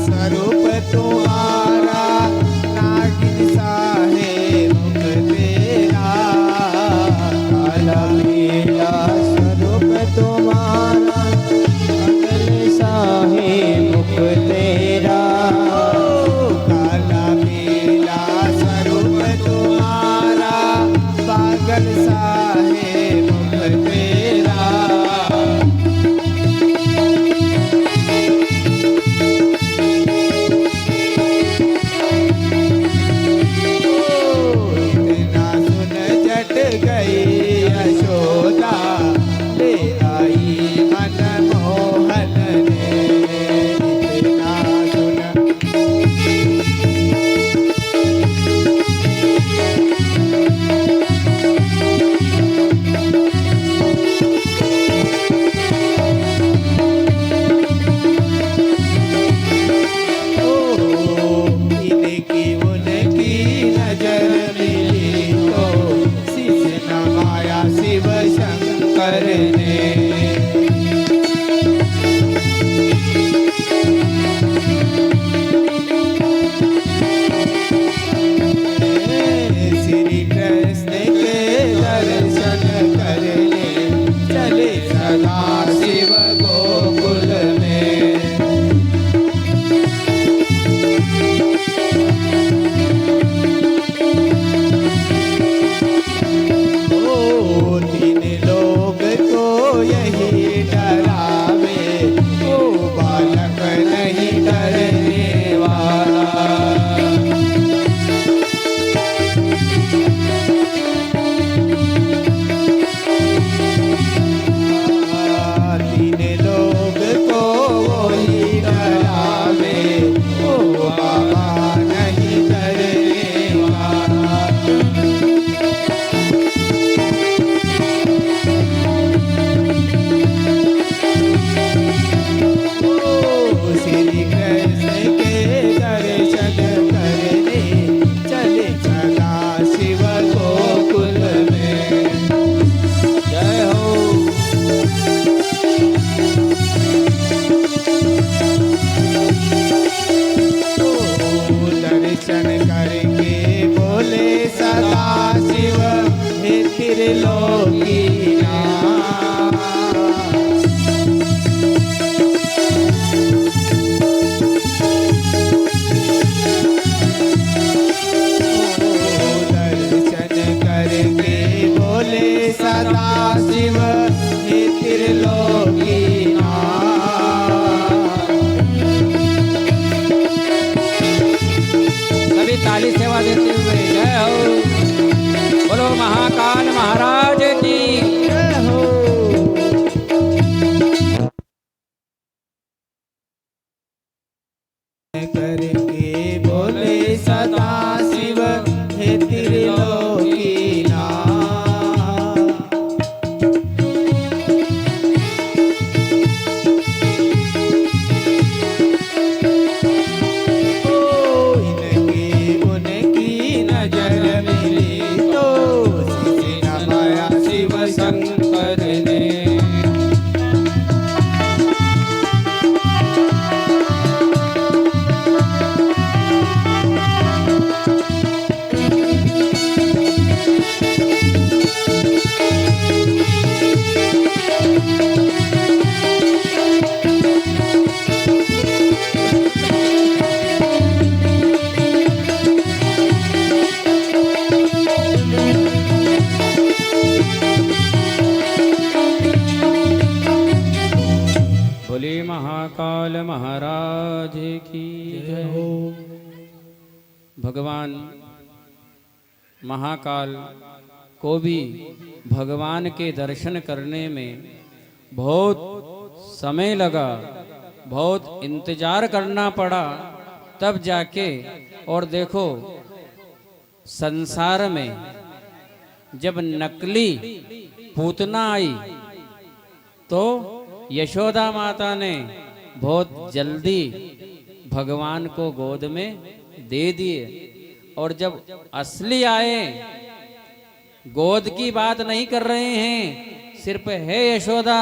स्वरूप तुम्हारा, नागिन सा है मुख तेरा। काला पीला स्वरूप तुम्हारा, पागल सा है मुख तेरा। काला पीला स्वरूप तुम्हारा, पागल सा है मुख तेरा। गई यशोदा, ले आई मनमोहन ने। इतना सुन इनकी उनकी नजर मिली तो शीश नवाया शिव शंकर ने। श्री कृष्ण के दर्शन करने चले सदा शिव गोकुल में। तीन लोग को यही डरावे, ओ बालक नहीं डरने वाला। तीन लोग को वही डरावे, ओ बाबा नहीं डरने वाला। श्री कृष्ण के दर्शन करने चले सदा शिव गोकुल में। जय हो। दर्शन करके बोले सदा शिव, हे त्रिलोकीनाथ। दर्शन करके बोले सदा शिव, हे त्रिलोकीनाथ। सभी ताली सेवा देते हुए जय हो। बोलो महाकाल महाराज की जय हो। करके बोले सदा शिव, हे त्रिलोकीनाथ। इनकी उनकी नजर मिली तो शीश नवाया शिव शंकर ने। बोले महाकाल महाराज की जय हो। भगवान महाकाल को भी भगवान के दर्शन करने में बहुत समय लगा, बहुत इंतजार करना पड़ा, तब जाके। और देखो संसार में जब नकली पूतना आई तो यशोदा माता ने बहुत जल्दी भगवान को गोद में दे दिए। और जब असली आए, गोद की बात नहीं कर रहे हैं, सिर्फ है यशोदा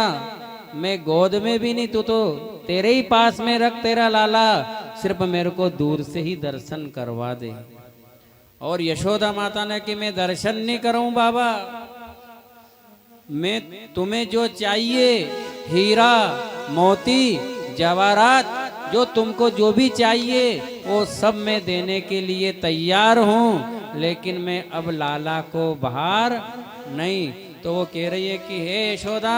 मैं गोद में भी नहीं, तू तो तेरे ही पास में रख तेरा लाला, सिर्फ मेरे को दूर से ही दर्शन करवा दे। और यशोदा माता ने कि मैं दर्शन नहीं करूं बाबा, मैं तुम्हें जो चाहिए हीरा मोती जवाहरात, जो तुमको जो भी चाहिए वो सब मैं देने के लिए तैयार हूँ, लेकिन मैं अब लाला को बाहर नहीं। तो वो कह रही है कि हे यशोदा,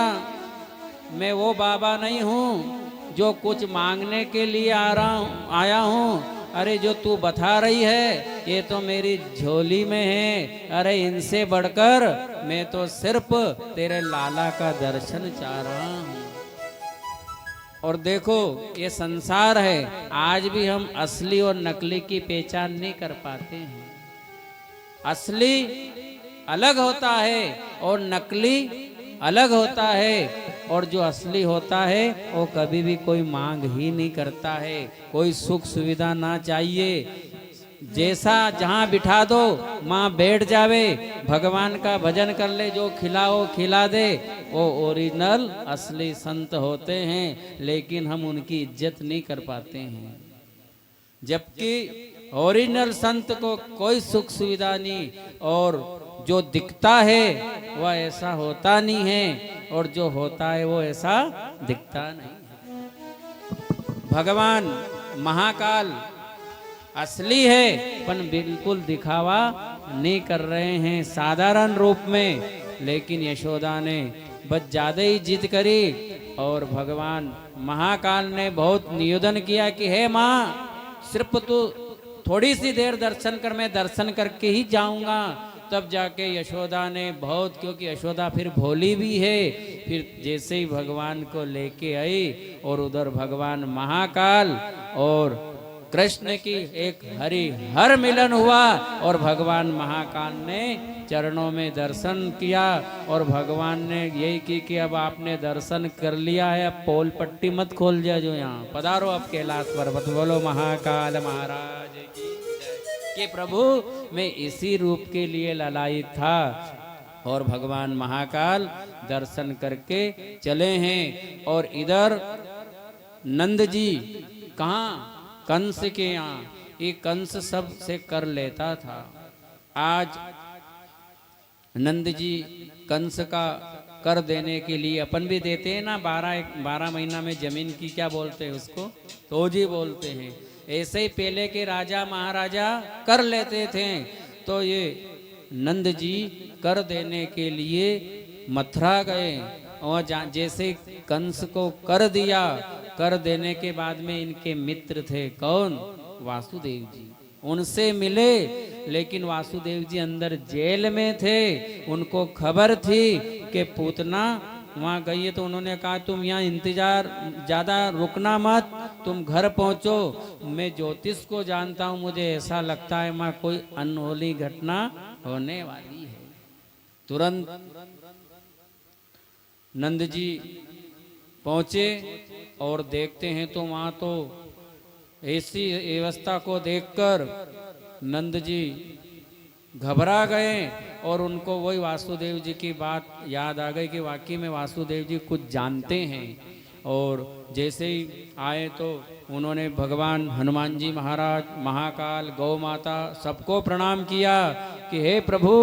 मैं वो बाबा नहीं हूँ जो कुछ मांगने के लिए आया हूँ। अरे जो तू बता रही है ये तो मेरी झोली में है। अरे इनसे बढ़कर मैं तो सिर्फ तेरे लाला का दर्शन चाह रहा हूँ। और देखो ये संसार है, आज भी हम असली और नकली की पहचान नहीं कर पाते हैं। असली अलग होता है और नकली अलग होता है। और जो असली होता है वो कभी भी कोई मांग ही नहीं करता है, कोई सुख सुविधा ना चाहिए। जैसा जहाँ बिठा दो माँ बैठ जावे, भगवान का भजन कर ले, जो खिलाओ खिला दे, वो ओरिजिनल असली संत होते हैं। लेकिन हम उनकी इज्जत नहीं कर पाते हैं। जबकि ओरिजिनल संत को कोई सुख सुविधा नहीं, और जो दिखता है वह ऐसा होता नहीं है, और जो होता है वो ऐसा दिखता नहीं। भगवान महाकाल असली है पर बिल्कुल दिखावा नहीं कर रहे हैं साधारण रूप में। लेकिन यशोदा ने बस ज्यादा ही जिद करी, और भगवान महाकाल ने बहुत निवेदन किया कि हे माँ, सिर्फ तू थोड़ी सी देर दर्शन कर, मैं दर्शन करके ही जाऊंगा। तब जाके यशोदा ने बहुत, क्योंकि यशोदा फिर भोली भी है, फिर जैसे ही भगवान को लेके आई, और उधर भगवान महाकाल और कृष्ण की एक हर मिलन हुआ, और भगवान महाकाल ने चरणों में दर्शन किया। और भगवान ने यही की कि अब आपने दर्शन कर लिया है, अब पोल पट्टी मत खोल दिया, जो यहाँ पधारो अब कैलाश पर्वत। बोलो महाकाल महाराज की कि प्रभु मैं इसी रूप के लिए ललायित था। और भगवान महाकाल दर्शन करके चले हैं। और इधर नंद जी कहाँ, कंस के यहाँ। ये कंस सब से कर लेता था। आज नंद जी कंस का कर देने के लिए, अपन भी देते हैं ना, 12 महीना में जमीन की क्या बोलते हैं उसको, तो जी बोलते हैं। ऐसे ही पहले के राजा महाराजा कर लेते थे। तो ये नंद जी कर देने के लिए मथुरा गए, और जैसे कंस को कर दिया, कर देने के बाद में इनके मित्र थे कौन, वासुदेव जी, उनसे मिले। लेकिन वासुदेव जी अंदर जेल में थे। उनको खबर थी कि पूतना वहाँ गई है, तो उन्होंने कहा तुम यहाँ इंतजार ज्यादा रुकना मत, तुम घर पहुंचो। मैं ज्योतिष को जानता हूँ, मुझे ऐसा लगता है वहाँ कोई अनहोनी घटना होने वाली है। तुरंत नंद जी पहुंचे और देखते हैं तो वहाँ तो ऐसी व्यवस्था को देखकर नंद जी घबरा गए। और उनको वही वासुदेव जी की बात याद आ गई कि वाकई में वासुदेव जी कुछ जानते हैं। और जैसे ही आए तो उन्होंने भगवान हनुमान जी महाराज, महाकाल, गौ माता सबको प्रणाम किया कि हे प्रभु,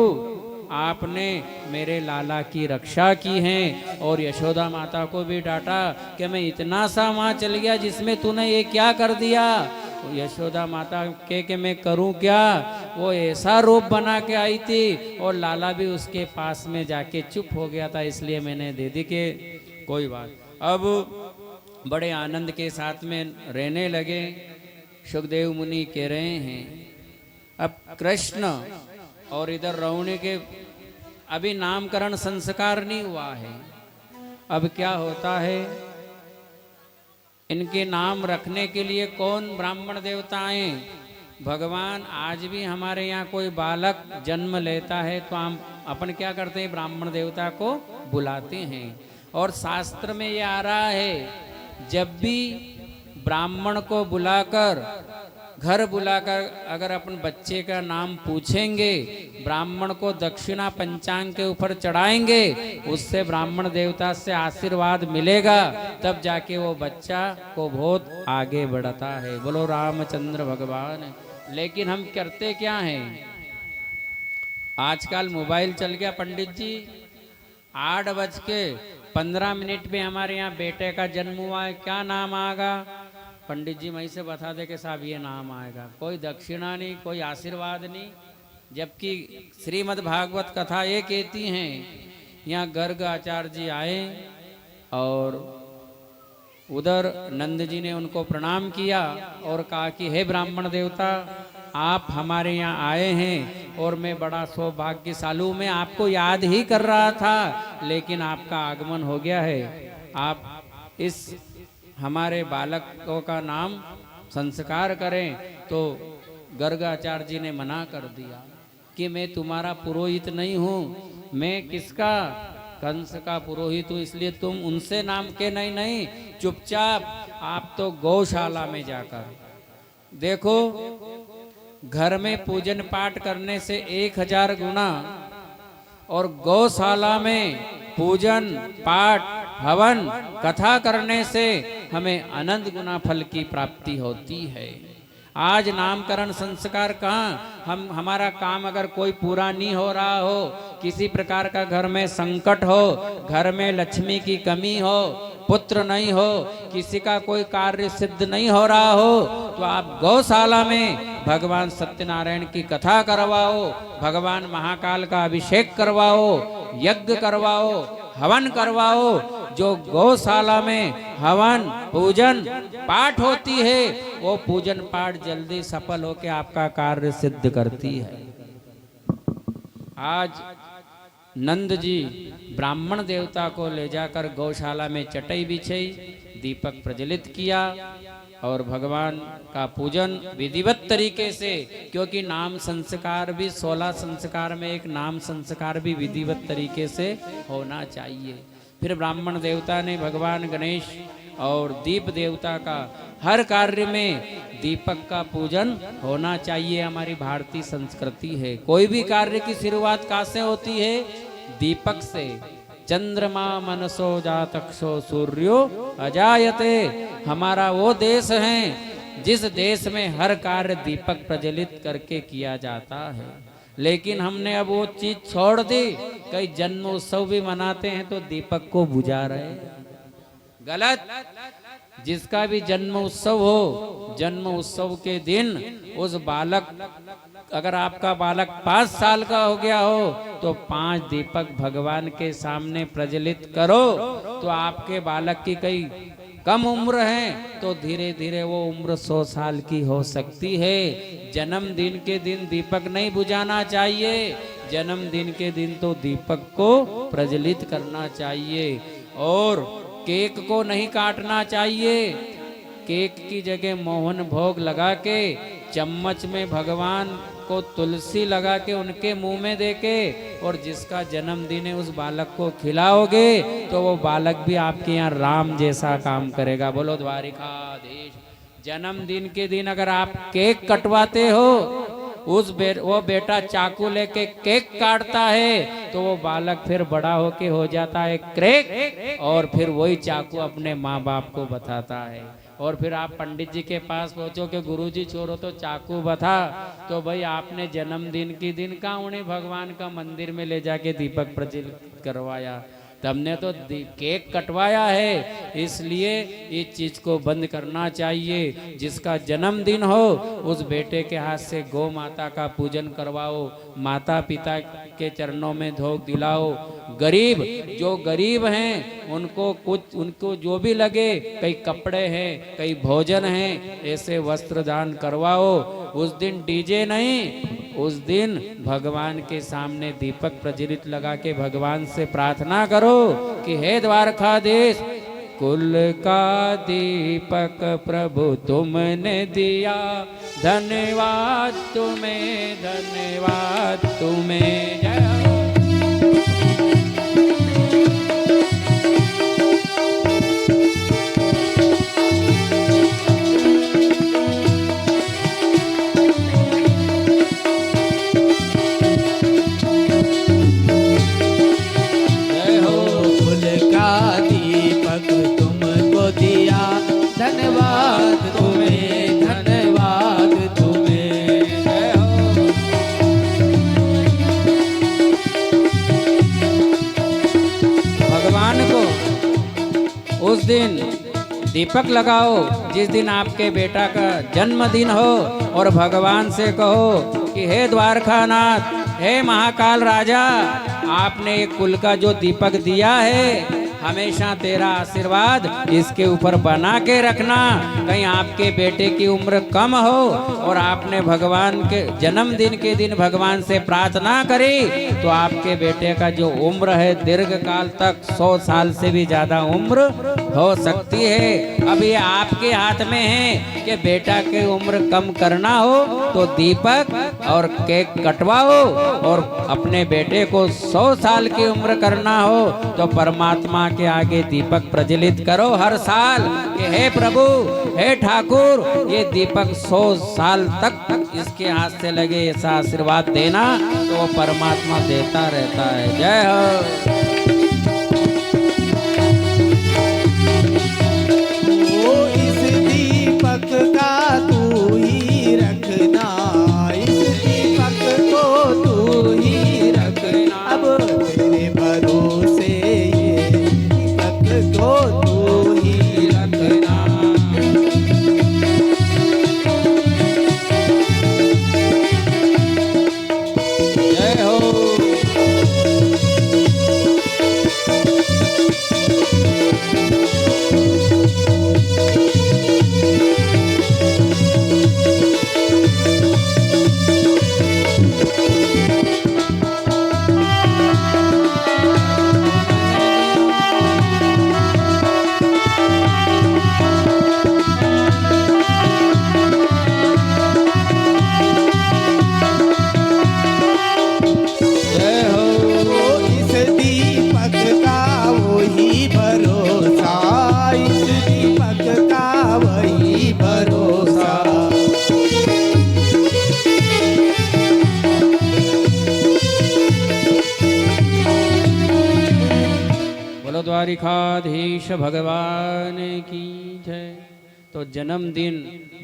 आपने मेरे लाला की रक्षा की है। और यशोदा माता को भी डांटा कि मैं इतना सा वहाँ चल गया जिसमें तूने ये क्या कर दिया। यशोदा माता के मैं करूं क्या, वो ऐसा रूप बना के आई थी, और लाला भी उसके पास में जाके चुप हो गया था, इसलिए मैंने दे दी कि कोई बात। अब बड़े आनंद के साथ में रहने लगे। सुखदेव मुनि कह रहे हैं अब कृष्ण और इधर रौणी के अभी नामकरण संस्कार नहीं हुआ है। अब क्या होता है, इनके नाम रखने के लिए कौन ब्राह्मण देवता आए। भगवान आज भी हमारे यहाँ कोई बालक जन्म लेता है तो हम अपन क्या करते हैं, ब्राह्मण देवता को बुलाते हैं। और शास्त्र में ये आ रहा है, जब भी ब्राह्मण को बुलाकर घर बुलाकर अगर अपन बच्चे का नाम पूछेंगे, ब्राह्मण को दक्षिणा पंचांग के ऊपर चढ़ाएंगे, उससे ब्राह्मण देवता से आशीर्वाद मिलेगा, तब जाके वो बच्चा को बहुत आगे बढ़ता है। बोलो रामचंद्र भगवान। लेकिन हम करते क्या हैं? आजकल मोबाइल चल गया पंडित जी, 8:15 में हमारे यहाँ बेटे का जन्म हुआ है, क्या नाम आएगा? पंडित जी वहीं से बता दे कि साहब ये नाम आएगा। कोई दक्षिणा नहीं, कोई आशीर्वाद नहीं। जबकि श्रीमद् भागवत कथा ये कहती हैं, यहाँ गर्ग आचार्य जी आए और उधर नंद जी ने उनको प्रणाम किया और कहा कि हे ब्राह्मण देवता, आप हमारे यहाँ आए हैं और मैं बड़ा सौभाग्यशाली हूँ। मैं आपको याद ही कर रहा था, लेकिन आपका आगमन हो गया है। आप इस हमारे बालकों का नाम संस्कार करें। तो गर्गाचार्य जी ने मना कर दिया कि मैं तुम्हारा पुरोहित नहीं हूँ। मैं किसका? कंस का पुरोहित हूँ, इसलिए तुम उनसे नाम के नहीं, चुपचाप आप तो गौशाला में जाकर देखो। घर में पूजन पाठ करने से 1000 गुना और गौशाला में पूजन पाठ हवन कथा करने से हमें अनंत गुना फल की प्राप्ति होती है। आज नामकरण संस्कार कहाँ? हमारा काम अगर कोई पूरा नहीं हो रहा हो, किसी प्रकार का घर में संकट हो, घर में लक्ष्मी की कमी हो, पुत्र नहीं हो, किसी का कोई कार्य सिद्ध नहीं हो रहा हो, तो आप गौशाला में भगवान सत्यनारायण की कथा करवाओ, भगवान महाकाल का अभिषेक करवाओ, यज्ञ करवाओ, हवन करवाओ। जो गौशाला में हवन पूजन पाठ होती है, वो पूजन पाठ जल्दी सफल होकर आपका कार्य सिद्ध करती है। आज नंद जी ब्राह्मण देवता को ले जाकर गौशाला में चटाई बिछाई, दीपक प्रज्वलित किया और भगवान का पूजन विधिवत तरीके से, क्योंकि नाम संस्कार भी 16 संस्कार में एक नाम संस्कार भी विधिवत तरीके से होना चाहिए। फिर ब्राह्मण देवता ने भगवान गणेश और दीप देवता का हर कार्य में दीपक का पूजन होना चाहिए। हमारी भारतीय संस्कृति है। कोई भी कार्य की शुरुआत कहाँ से होती है? दीपक से। चंद्रमा मनसो जातक्षो सूर्यो अजायते। हमारा वो देश है जिस देश में हर कार्य दीपक प्रज्वलित करके किया जाता है। लेकिन हमने अब वो चीज छोड़ दी। कई जन्म उत्सव भी मनाते हैं तो दीपक को बुझा रहे। गलत। जिसका भी जन्म उत्सव हो, जन्म उत्सव के दिन उस बालक, अगर आपका बालक 5 साल का हो गया हो तो 5 दीपक भगवान के सामने प्रज्वलित करो। तो आपके बालक की कई कम उम्र है तो धीरे धीरे वो उम्र 100 साल की हो सकती है। जन्मदिन के दिन दीपक नहीं बुझाना चाहिए। जन्मदिन के दिन तो दीपक को प्रज्वलित करना चाहिए। और केक को नहीं काटना चाहिए। केक की जगह मोहन भोग लगा के चम्मच में भगवान को तुलसी लगा के उनके मुंह में देके, और जिसका जन्मदिन है उस बालक को खिलाओगे तो वो बालक भी आपके यहाँ राम जैसा काम करेगा। बोलो द्वारिकाधीश। जन्मदिन के दिन अगर आप केक कटवाते हो, वो बेटा चाकू लेके केक काटता है तो वो बालक फिर बड़ा होके हो जाता है क्रैक, और फिर वही चाकू अपने माँ बाप को बताता है। और फिर आप पंडित जी के पास पहुंचो कि गुरुजी छोड़ो तो चाकू बता, तो भाई आपने जन्मदिन के दिन का उन्हें भगवान का मंदिर में ले जाके दीपक प्रज्वलित करवाया, हमने तो केक कटवाया है। इसलिए इस चीज को बंद करना चाहिए। जिसका जन्मदिन हो उस बेटे के हाथ से गौ माता का पूजन करवाओ, माता पिता के चरणों में धोख दिलाओ। गरीब, जो गरीब हैं उनको जो भी लगे, कई कपड़े हैं, कई भोजन हैं, ऐसे वस्त्र दान करवाओ। उस दिन डीजे नहीं, उस दिन भगवान के सामने दीपक प्रज्वलित लगा के भगवान से प्रार्थना करो कि हे द्वारकाधीश, कुल का दीपक प्रभु तुमने दिया, धन्यवाद तुम्हें, धन्यवाद तुम्हें। जय हो। दिन दीपक लगाओ जिस दिन आपके बेटा का जन्मदिन हो, और भगवान से कहो कि हे द्वारकानाथ, हे महाकाल राजा, आपने एक कुल का जो दीपक दिया है, हमेशा तेरा आशीर्वाद इसके ऊपर बना के रखना। कहीं आपके बेटे की उम्र कम हो और आपने भगवान के जन्मदिन के दिन भगवान से प्रार्थना करी तो आपके बेटे का जो उम्र है दीर्घ काल तक 100 साल से भी ज्यादा उम्र हो सकती है। अब ये आपके हाथ में है कि बेटा की उम्र कम करना हो तो दीपक और केक कटवाओ, और अपने बेटे को 100 साल की उम्र करना हो तो परमात्मा के आगे दीपक प्रज्वलित करो हर साल कि हे प्रभु, हे ठाकुर, ये दीपक 100 साल तक इसके हाथ से लगे, ऐसा आशीर्वाद देना, तो वो परमात्मा देता रहता है। जय हो। ओ इस दीपक का तू ही रखना, इस दीपक को तू ही रखना, अब तेरे भरोसे ये दीपक को तू ही रखना। जय हो। द्वारिकाधीश भगवान की जय। तो जन्मदिन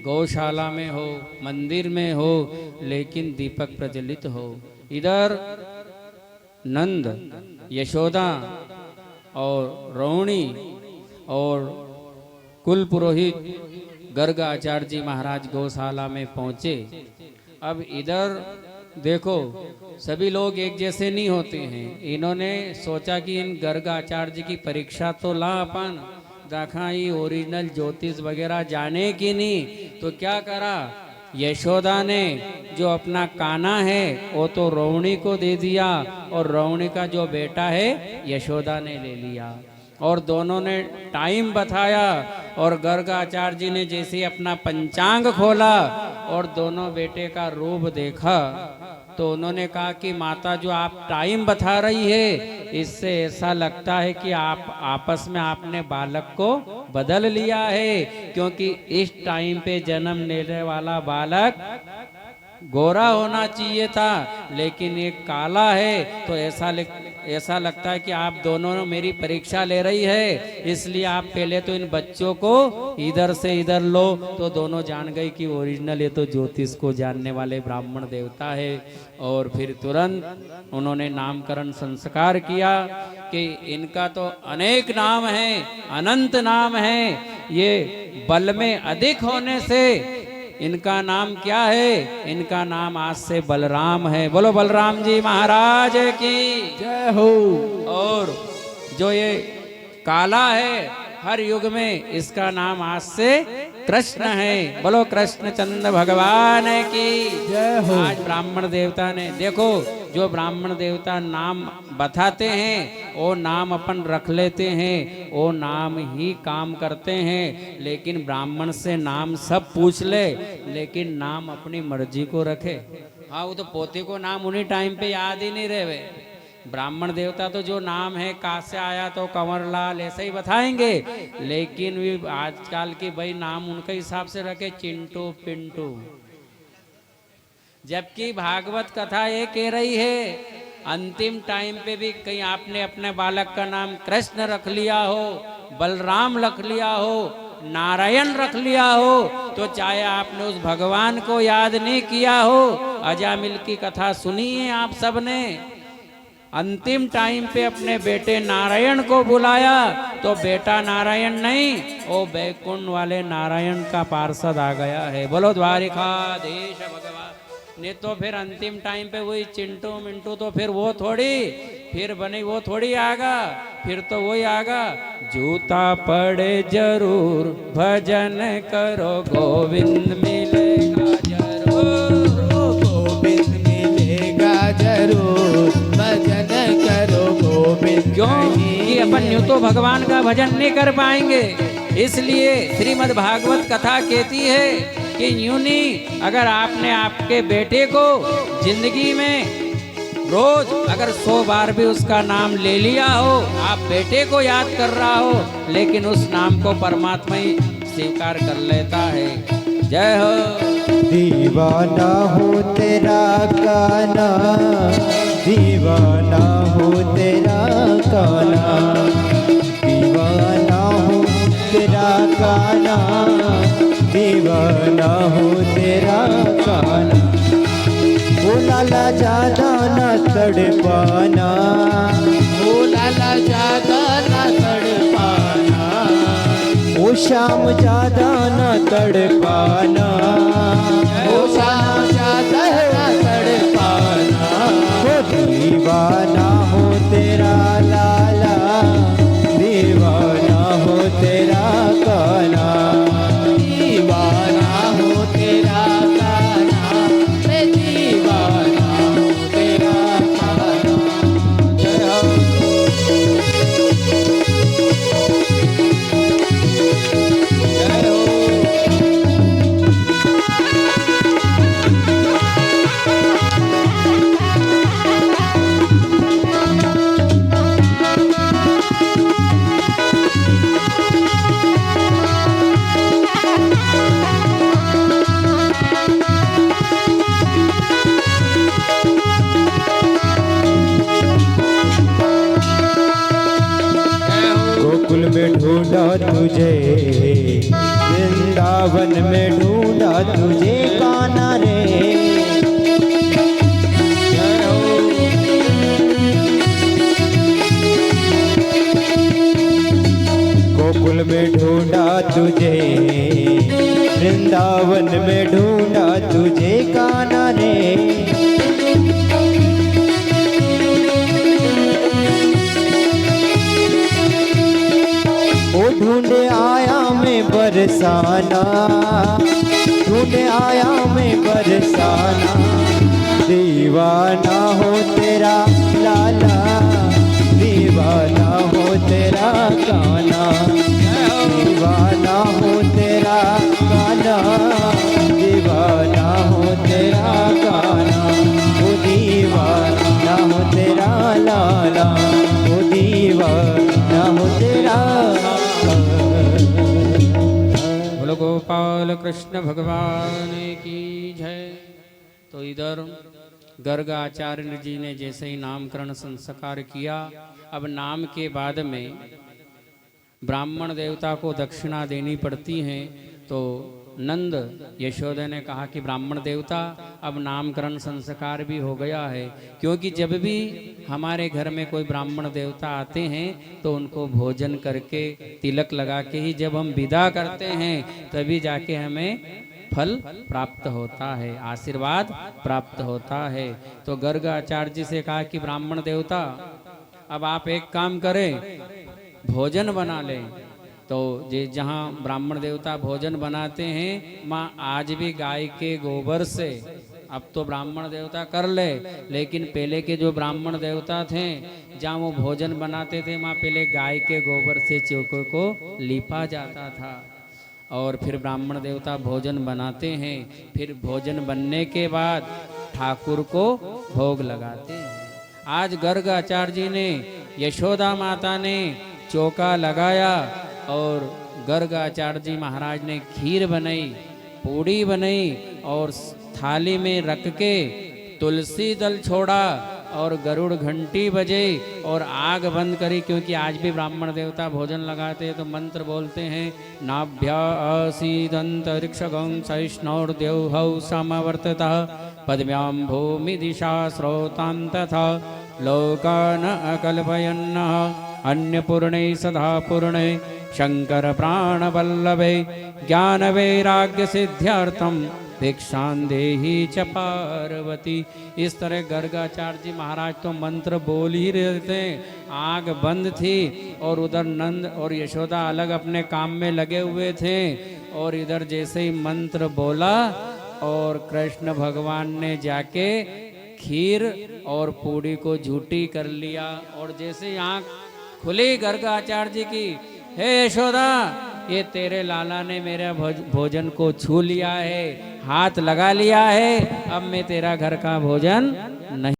गौशाला में हो, मंदिर में हो, लेकिन दीपक प्रज्वलित हो। इधर नंद, यशोदा और रोहिणी और कुल पुरोहित गर्ग आचार्य जी महाराज गौशाला में पहुंचे। अब इधर देखो, सभी लोग एक जैसे नहीं होते हैं। इन्होंने सोचा कि इन गर्ग आचार्य जी की परीक्षा तो ला अपन, देखा ये ओरिजिनल ज्योतिष वगैरह जाने की नहीं। तो क्या करा, यशोदा ने जो अपना काना है वो तो रोहिणी को दे दिया, और रोहिणी का जो बेटा है यशोदा ने ले लिया, और दोनों ने टाइम बताया। और गर्ग आचार्य जी ने जैसे अपना पंचांग खोला और दोनों बेटे का रूप देखा तो उन्होंने कहा कि माता, जो आप टाइम बता रही है, इससे ऐसा लगता है कि आप आपस में आपने बालक को बदल लिया है, क्योंकि इस टाइम पे जन्म लेने वाला बालक गोरा होना चाहिए था, लेकिन एक काला है। तो ऐसा लगता है कि आप दोनों मेरी परीक्षा ले रही है, इसलिए आप पहले तो इन बच्चों को इधर से इधर लो। तो दोनों जान गए कि ओरिजिनल ये तो ज्योतिष को जानने वाले ब्राह्मण देवता है। और फिर तुरंत उन्होंने नामकरण संस्कार किया कि इनका तो अनेक नाम है, अनंत नाम है, ये बल में अधिक होने से इनका नाम क्या है, इनका नाम आज से बलराम है। बोलो बलराम जी महाराज की जय हो। और जो ये काला है हर युग में, इसका नाम आज से कृष्ण है। बोलो कृष्ण चंद्र भगवान की जय हो। आज ब्राह्मण देवता ने देखो, जो ब्राह्मण देवता नाम बताते हैं वो नाम अपन रख लेते हैं, वो नाम ही काम करते हैं। लेकिन ब्राह्मण से नाम सब पूछ ले, लेकिन नाम अपनी मर्जी को रखे। हाँ, वो तो पोते को नाम उन्हीं टाइम पे याद ही नहीं रहे। ब्राह्मण देवता तो जो नाम है, कहाँ से आया तो कंवरलाल ऐसे ही बताएंगे, लेकिन भी आजकल की भाई नाम उनके हिसाब से रखे, चिंटू पिंटू। जबकि भागवत कथा ये कह रही है, अंतिम टाइम पे भी कहीं आपने अपने बालक का नाम कृष्ण रख लिया हो, बलराम रख लिया हो, नारायण रख लिया हो, तो चाहे आपने उस भगवान को याद नहीं किया हो। अजामिल की कथा सुनी है आप सबने, अंतिम टाइम पे अपने बेटे नारायण को बुलाया तो बेटा नारायण नहीं, वो बैकुंठ वाले नारायण का पार्षद आ गया है। बोलो द्वारिकाधीश भगवान। नहीं तो फिर अंतिम टाइम पे वही चिंटू मिंटू, तो फिर वो थोड़ी फिर बनी, वो थोड़ी आगा, फिर तो वही आगा। जूता पड़े जरूर भजन करो गोविंद मिलेगा जरूर, गोविंद मिलेगा जरूर, भजन करो गोविंद। क्यों कि अपन यूं तो भगवान का भजन नहीं कर पाएंगे, इसलिए श्रीमद् भागवत कथा कहती है कि यूं नहीं, अगर आपने आपके बेटे को जिंदगी में रोज अगर 100 बार भी उसका नाम ले लिया हो, आप बेटे को याद कर रहा हो, लेकिन उस नाम को परमात्मा ही स्वीकार कर लेता है। जय हो। दीवाना हो तेरा काना, दीवाना हो तेरा काना, दीवाना हो तेरा काना, दीवाना हो तेरा काना। ओ लाला ज्यादा न तड़पाना, ओ लाला ज्यादा न तड़पाना, ओ श्याम ज्यादा न तड़पाना, ओ श्याम ज्यादा न तड़पाना। ओ दीवाना हो तेरा लाला, दीवाना हो तेरा काना, दीवाना हो तेरा काना, मैं दीवाना हो तेरा काना। जय हो। जय हो। गोकुल में ढूंढा तुझे, वृंदावन में ढूंढा तुझे काना रे। जय हो। गोकुल में ढूंढा तुझे, वृंदावन में ढूंढा तुझे काना रे। ओ ढूंढे आया मैं बरसाना, ढूंढे आया मैं बरसाना, दीवाना हो तेरा लाला, दीवाना हो तेरा काना, दीवाना हो तेरा काना, दीवाना हो तेरा काना, ओ दीवाना हो तेरा लाला, ओ दीवाना हो तेरा। बोलो गोपाल कृष्ण भगवान की जय। तो इधर गर्ग आचार्य जी ने जैसे ही नामकरण संस्कार किया, अब नाम के बाद में ब्राह्मण देवता को दक्षिणा देनी पड़ती है। तो नंद यशोदा ने कहा कि ब्राह्मण देवता अब नामकरण संस्कार भी हो गया है, क्योंकि जब भी हमारे घर में कोई ब्राह्मण देवता आते हैं तो उनको भोजन करके तिलक लगा के ही जब हम विदा करते हैं तभी जाके हमें फल प्राप्त होता है, आशीर्वाद प्राप्त होता है। तो गर्ग आचार्य जी से कहा कि ब्राह्मण देवता अब आप एक काम करें, भोजन बना लें। तो जे जहाँ ब्राह्मण देवता भोजन बनाते हैं माँ आज भी गाय के गोबर से, अब तो ब्राह्मण देवता कर ले, लेकिन पहले के जो ब्राह्मण देवता थे जहाँ वो भोजन बनाते थे माँ पहले गाय के गोबर से चौकों को लीपा जाता था और फिर ब्राह्मण देवता भोजन बनाते हैं। फिर भोजन बनने के बाद ठाकुर को भोग लगाते हैं। आज गर्ग आचार्य जी ने, यशोदा माता ने चौका लगाया और गर्ग आचार्य जी महाराज ने खीर बनाई, पूड़ी बनाई और थाली में रख के तुलसी दल छोड़ा और गरुड़ घंटी बजे और आग बंद करी, क्योंकि आज भी ब्राह्मण देवता भोजन लगाते हैं तो मंत्र बोलते हैं, नाभ्यासीदंतरिक्षगं सहिष्णुर्देवहौ समवर्ततः पद्म्यां भूमि दिशा स्रोतां तथा लोकान् अकल्पयन्नः अन्नपूर्णे सदा पूर्णे शंकर प्राण वल्लभे ज्ञान वैराग्य सिद्ध्यर्थम भिक्षां देहि च पार्वती। इस तरह गर्गाचार्य जी महाराज तो मंत्र बोल ही रहे थे, आग बंद थी और उधर नंद और यशोदा अलग अपने काम में लगे हुए थे। और इधर जैसे ही मंत्र बोला और कृष्ण भगवान ने जाके खीर और पूड़ी को झूठी कर लिया। और जैसे आंख खुली गर्गाचार्य जी की, हे यशोदा, ये तेरे लाला ने मेरे भोजन को छू लिया है, हाथ लगा लिया है, अब मैं तेरा घर का भोजन नहीं